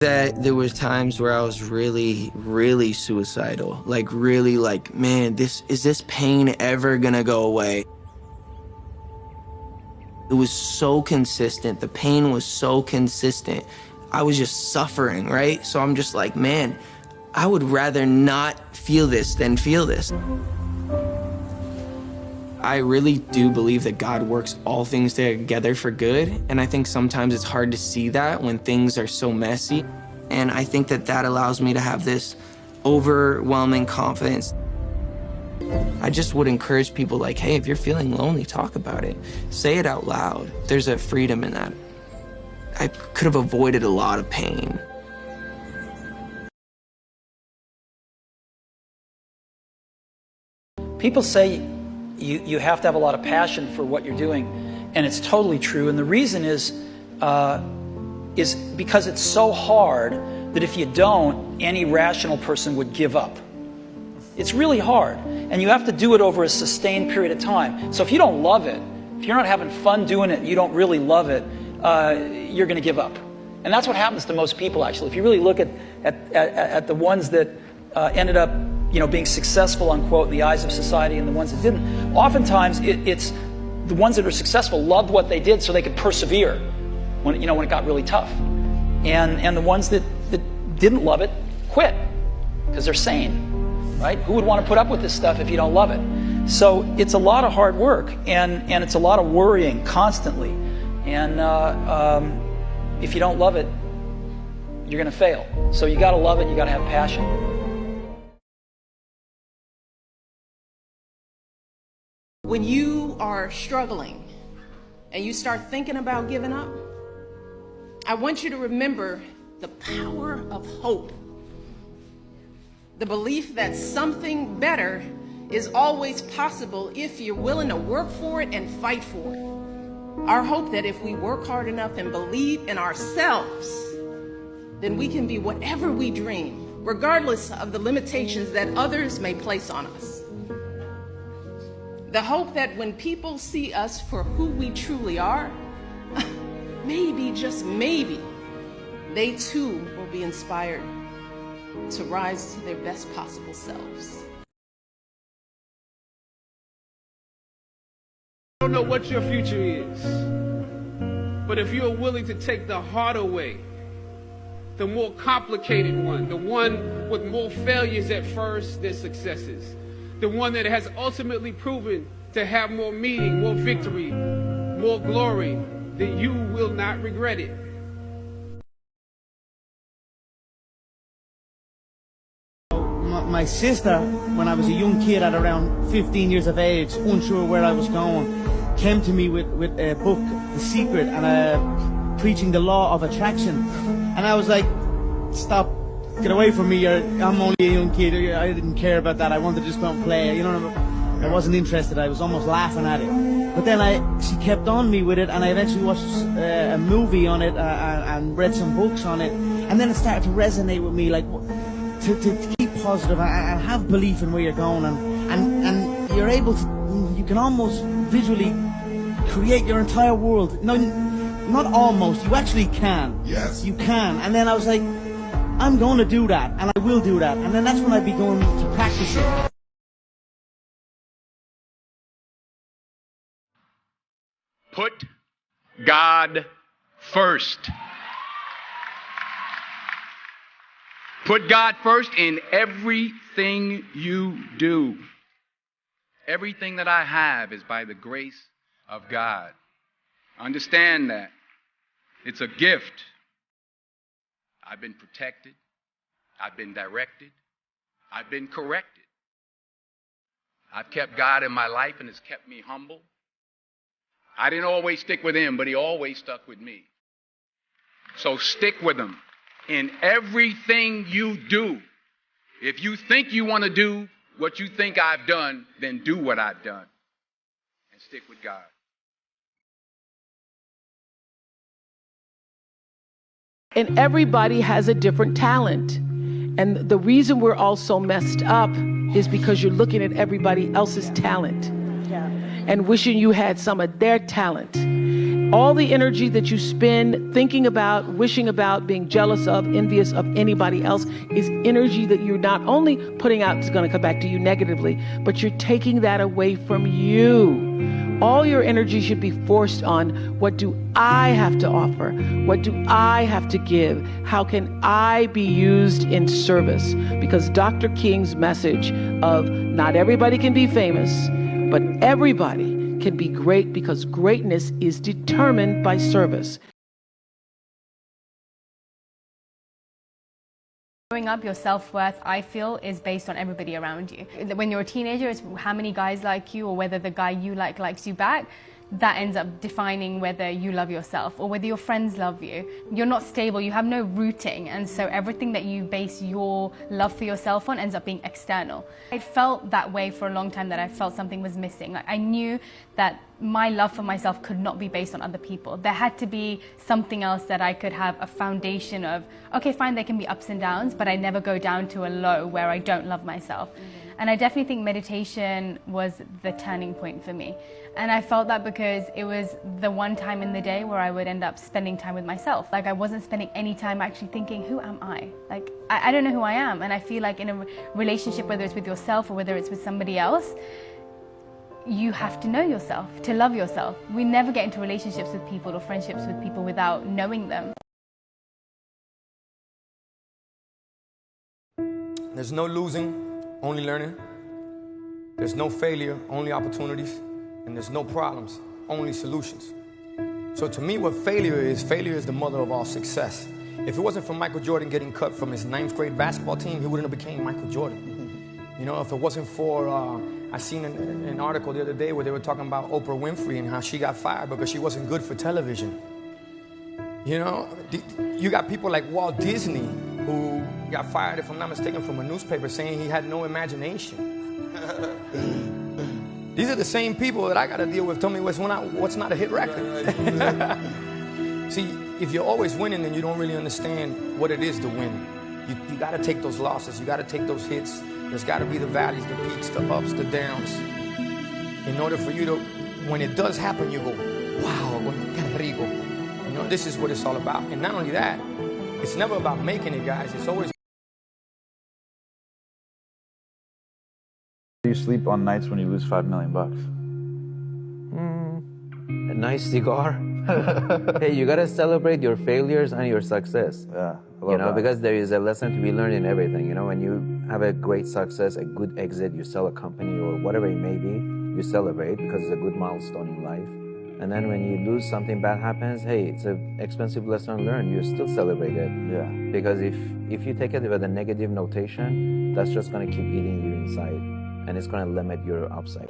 That there was times where I was really suicidal. Like really like, man, is this pain ever gonna go away? It was so consistent. The pain was so consistent. I was just suffering, right? So I'm just like, man, I would rather not feel this than feel this. I really do believe that God works all things together for good, and I think sometimes it's hard to see that when things are so messy, and I think that that allows me to have this overwhelming confidence. I just would encourage people like, hey, if you're feeling lonely, talk about it. Say it out loud. There's a freedom in that. I could have avoided a lot of pain. People say you have to have a lot of passion for what you're doing, and it's totally true. And the reason is because it's so hard that if you don't, any rational person would give up. It's really hard, and you have to do it over a sustained period of time. So if you don't love it, if you're not having fun doing it, you don't really love it, you're going to give up. And that's what happens to most people, actually. If you really look at the ones that ended up, being successful, unquote, in the eyes of society, and the ones that didn't, oftentimes it's the ones that are successful loved what they did so they could persevere when it got really tough. And the ones that didn't love it quit because they're sane. Right? Who would want to put up with this stuff if you don't love it? So it's a lot of hard work, and it's a lot of worrying constantly. And if you don't love it, you're going to fail. So you got to love it. You got to have passion. When you are struggling and you start thinking about giving up, I want you to remember the power of hope. The belief that something better is always possible if you're willing to work for it and fight for it. Our hope that if we work hard enough and believe in ourselves, then we can be whatever we dream, regardless of the limitations that others may place on us. The hope that when people see us for who we truly are, maybe, just maybe, they too will be inspired to rise to their best possible selves. I don't know what your future is, but if you're willing to take the harder way, the more complicated one, the one with more failures at first than successes, the one that has ultimately proven to have more meaning, more victory, more glory, then you will not regret it. My sister, when I was a young kid at around 15 years of age, unsure where I was going, came to me with a book, The Secret, and preaching the law of attraction. And I was like, stop, get away from me, I'm only a young kid, I didn't care about that, I wanted to just go and play, I wasn't interested, I was almost laughing at it. But then she kept on me with it, and I eventually watched a movie on it and read some books on it, and then it started to resonate with me, like, to keep positive and have belief in where you're going, and you're able to, you can almost visually create your entire world. No, not almost, you actually can. Yes. You can. And then I was like, I'm going to do that, and I will do that. And then that's when I began to practice it. Put God first. Put God first in everything you do. Everything that I have is by the grace of God. Understand that. It's a gift. I've been protected. I've been directed. I've been corrected. I've kept God in my life, and it's kept me humble. I didn't always stick with him, but he always stuck with me. So stick with him in everything you do. If you think you want to do what you think I've done, then do what I've done. And stick with God. And everybody has a different talent. And the reason we're all so messed up is because you're looking at everybody else's talent and wishing you had some of their talent. All the energy that you spend thinking about, wishing about, being jealous of, envious of anybody else is energy that you're not only putting out is going to come back to you negatively, but you're taking that away from you. All your energy should be forced on, what do I have to offer? What do I have to give? How can I be used in service? Because Dr. King's message of not everybody can be famous, but everybody can be great, because greatness is determined by service. Growing up, your self-worth, I feel, is based on everybody around you. When you're a teenager, it's how many guys like you, or whether the guy you like likes you back. That ends up defining whether you love yourself or whether your friends love you. You're not stable, you have no rooting, and so everything that you base your love for yourself on ends up being external. I felt that way for a long time, that I felt something was missing. Like, I knew that my love for myself could not be based on other people. There had to be something else that I could have a foundation of. Okay, fine, there can be ups and downs, but I never go down to a low where I don't love myself. And I definitely think meditation was the turning point for me. And I felt that because it was the one time in the day where I would end up spending time with myself. Like, I wasn't spending any time actually thinking, who am I? Like, I don't know who I am. And I feel like in a relationship, whether it's with yourself or whether it's with somebody else, you have to know yourself, to love yourself. We never get into relationships with people or friendships with people without knowing them. There's no losing, only learning. There's no failure, only opportunities. And there's no problems, only solutions. So to me, what failure is the mother of all success. If it wasn't for Michael Jordan getting cut from his 9th grade basketball team, he wouldn't have became Michael Jordan. You know, if it wasn't for, I seen an article the other day where they were talking about Oprah Winfrey and how she got fired because she wasn't good for television. You know, you got people like Walt Disney who got fired, if I'm not mistaken, from a newspaper saying he had no imagination. These are the same people that I got to deal with. Tell me what's not a hit record. See, if you're always winning, then you don't really understand what it is to win. You got to take those losses. You got to take those hits. There's got to be the valleys, the peaks, the ups, the downs. In order for you to, when it does happen, you go, wow, qué rico. You know, this is what it's all about. And not only that, it's never about making it, guys. It's always. Do you sleep on nights when you lose $5 million? A nice cigar. Hey, you gotta celebrate your failures and your success. Yeah, you know, because there is a lesson to be learned in everything. You know, when you have a great success, a good exit, you sell a company or whatever it may be, you celebrate because it's a good milestone in life. And then when you lose, something bad happens, hey, it's an expensive lesson learned. You still celebrate it. Yeah. Because if you take it with a negative notation, that's just gonna keep eating you inside, and it's gonna limit your upside.